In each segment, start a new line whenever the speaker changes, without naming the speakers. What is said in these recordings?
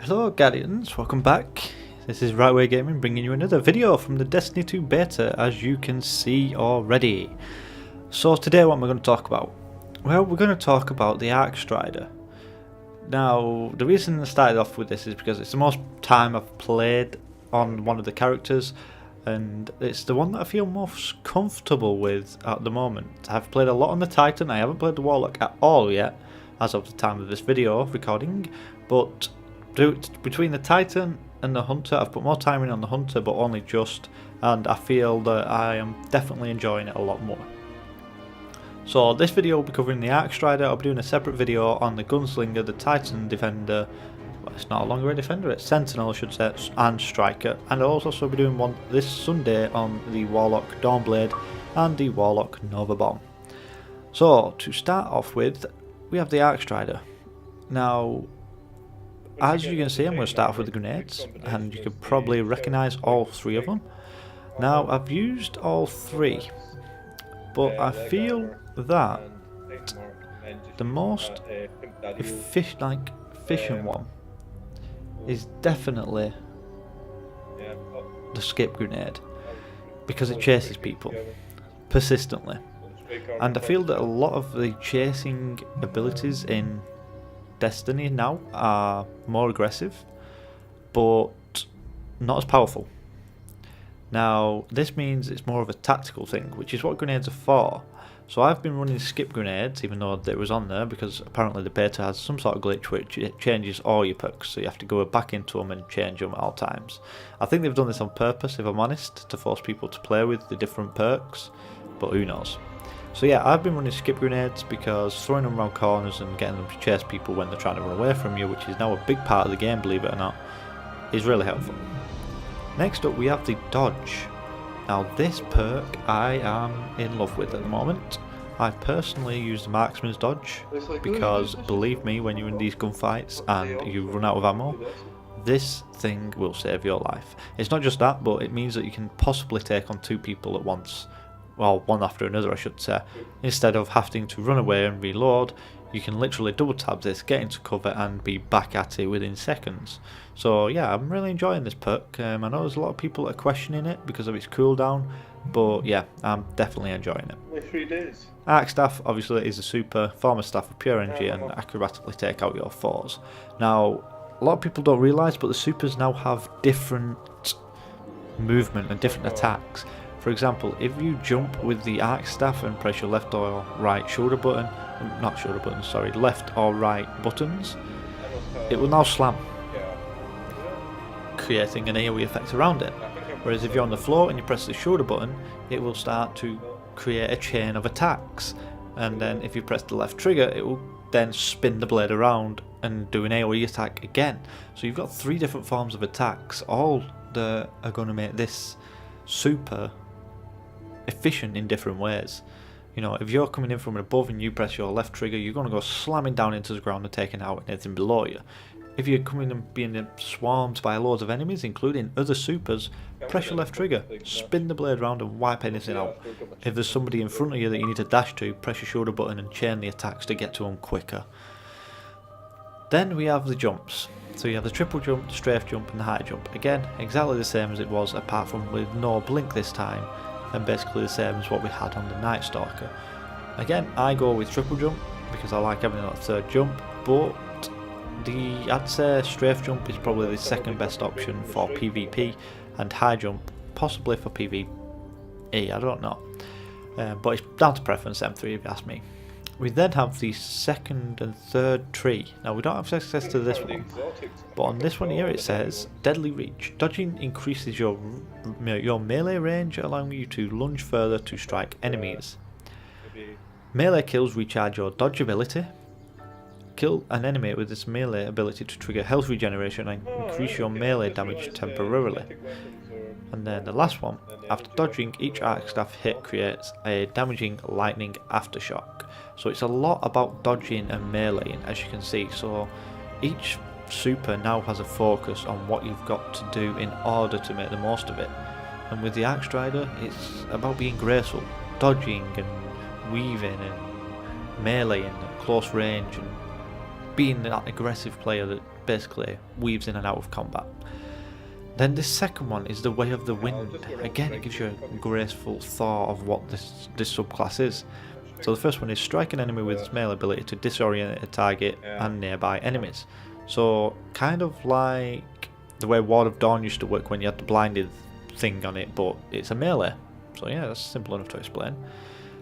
Hello Guardians, welcome back. This is Rightway Gaming bringing you another video from the Destiny 2 beta, as you can see already. So today what am I going to talk about? Well, we're going to talk about the Arcstrider. Now, the reason I started off with this is because it's the most time I've played on one of the characters, and it's the one that I feel most comfortable with at the moment. I've played a lot on the Titan. I haven't played the Warlock at all yet, as of the time of this video recording, but between the Titan and the Hunter, I've put more time in on the Hunter, but only just, and I feel that I am definitely enjoying it a lot more. So this video will be covering the Arcstrider. I'll be doing a separate video on the Gunslinger, the Titan Defender, well, it's no longer a Defender, it's Sentinel I should say, and Striker, and I'll also be doing one this Sunday on the Warlock Dawnblade and the Warlock Nova Bomb. So to start off with, we have the Arcstrider. Now, as you can see, I'm going to start off with the grenades, and you can probably recognise all three of them. Now, I've used all three, but I feel that the most efficient one is definitely the skip grenade, because it chases people persistently, and I feel that a lot of the chasing abilities in Destiny now are more aggressive, but not as powerful. Now, this means it's more of a tactical thing, which is what grenades are for. So I've been running skip grenades, even though it was on there, because apparently the beta has some sort of glitch which it changes all your perks, so you have to go back into them and change them at all times. I think they've done this on purpose, if I'm honest, to force people to play with the different perks, but who knows. So yeah, I've been running skip grenades because throwing them around corners and getting them to chase people when they're trying to run away from you, which is now a big part of the game, believe it or not, is really helpful. Next up we have the dodge. Now this perk I am in love with at the moment. I personally use the marksman's dodge because, believe me, when you're in these gunfights and you run out of ammo, this thing will save your life. It's not just that, but it means that you can possibly take on two people at once. Well, one after another I should say. Instead of having to run away and reload, you can literally double tap this, get into cover and be back at it within seconds. So yeah, I'm really enjoying this perk. I know there's a lot of people that are questioning it because of its cooldown, but yeah, I'm definitely enjoying it.
Only 3 days.
Arc Staff obviously is a super, form of staff of pure energy and accurately take out your foes. Now, a lot of people don't realise, but the supers now have different movement and different attacks. For example, if you jump with the Arc Staff and press your left or right shoulder button, not shoulder button, sorry, left or right buttons, it will now slam, creating an AoE effect around it. Whereas if you're on the floor and you press the shoulder button, it will start to create a chain of attacks, and then if you press the left trigger, it will then spin the blade around and do an AoE attack again. So you've got 3 different forms of attacks, all that are going to make this super efficient in different ways. You know, if you're coming in from above and you press your left trigger, you're going to go slamming down into the ground and taking out anything below you. If you're coming and being swarmed by loads of enemies, including other supers, press your left trigger, spin the blade around and wipe anything out. If there's somebody in front of you that you need to dash to, press your shoulder button and chain the attacks to get to them quicker. Then we have the jumps. So you have the triple jump, the strafe jump and the high jump. Again, exactly the same as it was, apart from with no blink this time, and basically the same as what we had on the Night Stalker. Again, I go with triple jump because I like having that third jump, but I'd say strafe jump is probably the second best option for PvP, and high jump possibly for PvE, I don't know. But it's down to preference, M3 if you ask me. We then have the second and third tree. Now we don't have access to this one, but on this one here it says Deadly Reach. Dodging increases your melee range, allowing you to lunge further to strike enemies. Melee kills recharge your dodge ability. Kill an enemy with this melee ability to trigger health regeneration and increase your melee damage temporarily. And then the last one, after dodging, each Arc Staff hit creates a damaging lightning aftershock. So it's a lot about dodging and meleeing, as you can see. So each super now has a focus on what you've got to do in order to make the most of it. And with the Arcstrider, it's about being graceful, dodging and weaving and meleeing at close range and being that aggressive player that basically weaves in and out of combat. Then this second one is the Way of the Wind. Again, it gives you a graceful thought of what this subclass is. So the first one is strike an enemy with its melee ability to disorient a target and nearby enemies. So kind of like the way Ward of Dawn used to work when you had the blinded thing on it, but it's a melee. So yeah, that's simple enough to explain.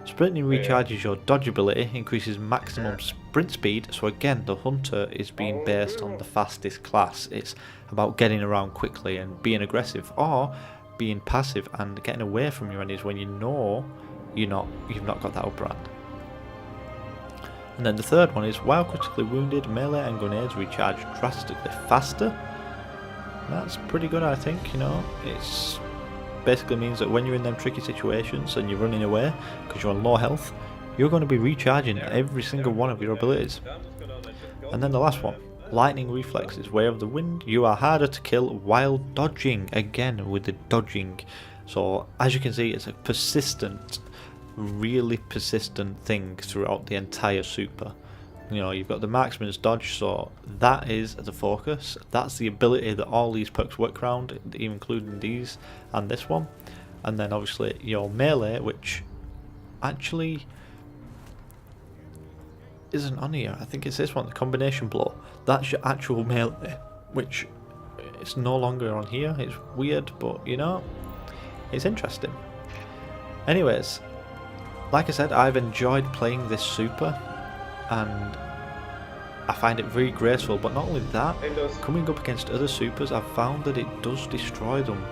Sprinting recharges your dodge ability, increases maximum sprint speed, so again the Hunter is being based on the fastest class. It's about getting around quickly and being aggressive, or being passive and getting away from your enemies when you know you've not got that upper hand. And then the third one is while critically wounded, melee and grenades recharge drastically faster. That's pretty good, I think. It's basically means that when you're in them tricky situations and you're running away because you're on low health, you're going to be recharging every single one of your abilities. And then the last one, lightning reflexes, Way of the Wind. You are harder to kill while dodging, again with the dodging. So as you can see, it's a persistent, really persistent thing throughout the entire super. You've got the marksman's dodge, so that is the focus. That's the ability that all these perks work around, including these and this one. And then obviously your melee, which actually isn't on here. I think it's this one, the combination blow. That's your actual melee, which it's no longer on here. It's weird, but it's interesting. Anyways, like I said, I've enjoyed playing this super, and I find it very graceful. But not only that, coming up against other supers, I've found that it does destroy them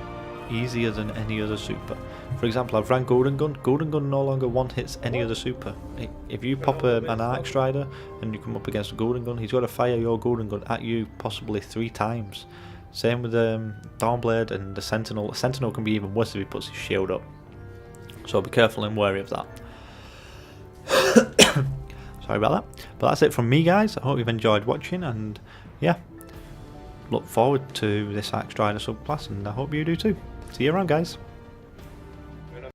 easier than any other super. For example, I've ran Golden Gun. Golden Gun no longer one-hits any other super. If you pop an Arcstrider and you come up against a Golden Gun, he's got to fire your Golden Gun at you possibly 3 times. Same with Dawnblade and the Sentinel. The Sentinel can be even worse if he puts his shield up. So be careful and wary of that. Sorry about that. But that's it from me, guys. I hope you've enjoyed watching, and yeah, look forward to this Arcstrider subclass, and I hope you do too. See you around, guys.